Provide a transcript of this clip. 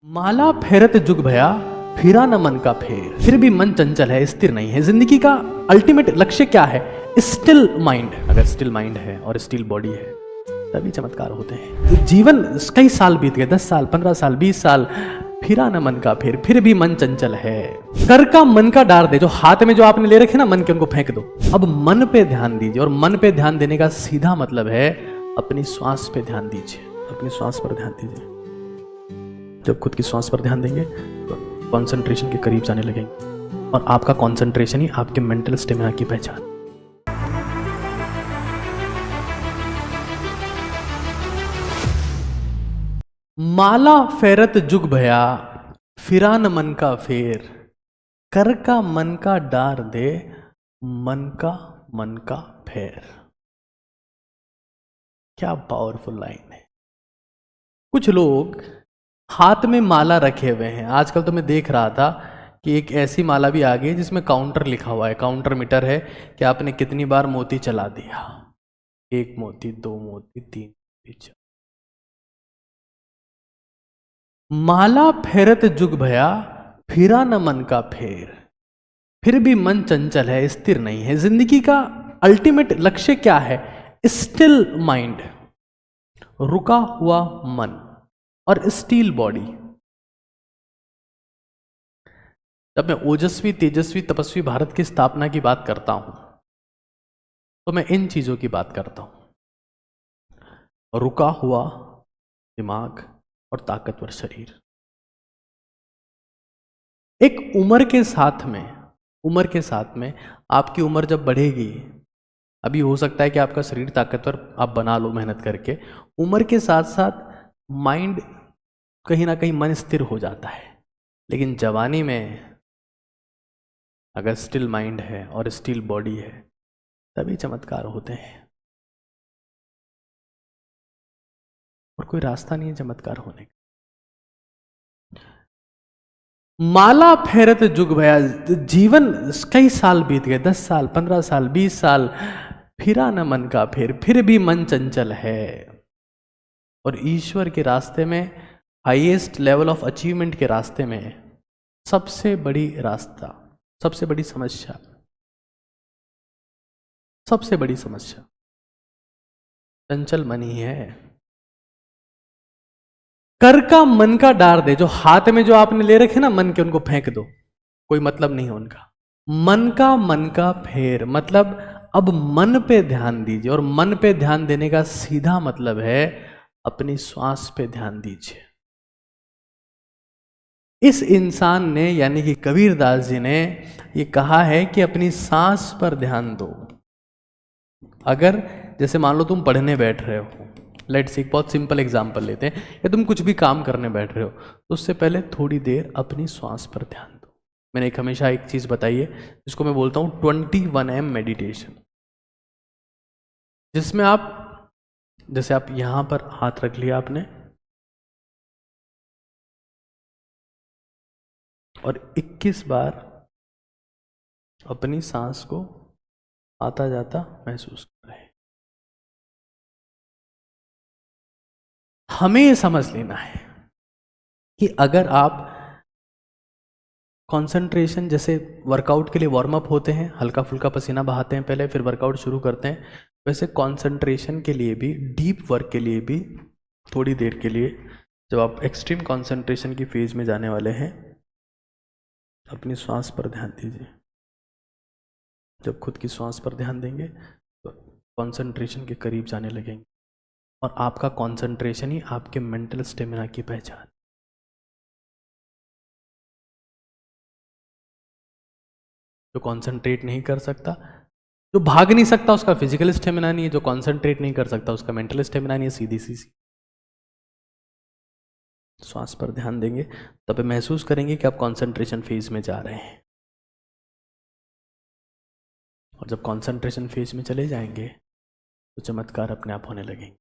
माला फेरत जुग भया फिरा न मन का फेर, फिर भी मन चंचल है, स्थिर नहीं है। जिंदगी का अल्टीमेट लक्ष्य क्या है? Still mind. अगर स्टिल माइंड है और स्टिल बॉडी है तभी चमत्कार होते हैं। जीवन कई साल बीत गए, 10 साल, 15 साल, 20 साल, फिरा न मन का फेर, फिर भी मन चंचल है। कर का मन का डार दे, जो हाथ में जो आपने ले रखे ना मन के, उनको फेंक दो। अब मन पे ध्यान दीजिए, और मन पे ध्यान देने का सीधा मतलब है अपनी श्वास पे ध्यान दीजिए। अपनी श्वास पर ध्यान दीजिए। जब खुद की श्वास पर ध्यान देंगे तो कंसंट्रेशन के करीब जाने लगेंगे, और आपका कंसंट्रेशन ही आपके मेंटल स्टेमिना की पहचान। माला फेरत जुग भया फिरा न मन का फेर, कर का मन का डार दे मन का फेर। क्या पावरफुल लाइन है। कुछ लोग हाथ में माला रखे हुए हैं। आजकल तो मैं देख रहा था कि एक ऐसी माला भी आ गई जिसमें काउंटर लिखा हुआ है, काउंटर मीटर है कि आपने कितनी बार मोती चला दिया। 1 मोती, 2 मोती, 3 मोती। माला फेरत जुग भया फिरा न मन का फेर, फिर भी मन चंचल है, स्थिर नहीं है। जिंदगी का अल्टीमेट लक्ष्य क्या है? स्टिल माइंड, रुका हुआ मन और स्टील बॉडी। जब मैं ओजस्वी, तेजस्वी, तपस्वी भारत की स्थापना की बात करता हूं तो मैं इन चीजों की बात करता हूं। रुका हुआ दिमाग और ताकतवर शरीर। एक उम्र के साथ में आपकी उम्र जब बढ़ेगी, अभी हो सकता है कि आपका शरीर ताकतवर आप बना लो मेहनत करके, उम्र के साथ साथ माइंड कहीं ना कहीं मन स्थिर हो जाता है। लेकिन जवानी में अगर स्टिल माइंड है और स्टिल बॉडी है तभी चमत्कार होते हैं, और कोई रास्ता नहीं है चमत्कार होने का। माला फेरत जुग भया, जीवन कई साल बीत गए, 10 साल, 15 साल, 20 साल, फिरा न मन का फेर, फिर भी मन चंचल है। और ईश्वर के रास्ते में, हाईएस्ट लेवल ऑफ अचीवमेंट के रास्ते में सबसे बड़ी समस्या चंचल मन ही है। कर का मन का डार दे, जो हाथ में जो आपने ले रखे ना मन के, उनको फेंक दो। कोई मतलब नहीं है उनका। मन का फेर मतलब अब मन पे ध्यान दीजिए, और मन पे ध्यान देने का सीधा मतलब है अपनी श्वास पे ध्यान दीजिए। इस इंसान ने, यानी कि कबीरदास जी ने ये कहा है कि अपनी सांस पर ध्यान दो। अगर जैसे मान लो तुम पढ़ने बैठ रहे हो, लेट्स एक बहुत सिंपल एग्जांपल लेते हैं, या तुम कुछ भी काम करने बैठ रहे हो तो उससे पहले थोड़ी देर अपनी श्वास पर ध्यान दो। मैंने एक हमेशा एक चीज बताई है जिसको मैं बोलता हूं 21M मेडिटेशन, जिसमें आप जैसे आप यहां पर हाथ रख लिया आपने, और 21 बार अपनी सांस को आता जाता महसूस कर रहे हैं। हमें यह समझ लेना है कि अगर आप कंसंट्रेशन, जैसे वर्कआउट के लिए वार्म अप होते हैं, हल्का फुल्का पसीना बहाते हैं पहले, फिर वर्कआउट शुरू करते हैं, वैसे कंसंट्रेशन के लिए भी, डीप वर्क के लिए भी थोड़ी देर के लिए, जब आप एक्सट्रीम कंसंट्रेशन की फेज में जाने वाले हैं, अपनी श्वास पर ध्यान दीजिए। जब खुद की श्वास पर ध्यान देंगे तो कंसंट्रेशन के करीब जाने लगेंगे, और आपका कंसंट्रेशन ही आपके मेंटल स्टेमिना की पहचान। जो कंसंट्रेट नहीं कर सकता, जो भाग नहीं सकता, उसका फिजिकल स्टेमिना नहीं है। जो कंसंट्रेट नहीं कर सकता उसका मेंटल स्टेमिना नहीं है। सीधी सी श्वास पर ध्यान देंगे तब महसूस करेंगे कि आप कंसंट्रेशन फेज में जा रहे हैं, और जब कंसंट्रेशन फेज में चले जाएंगे तो चमत्कार अपने आप होने लगेंगे।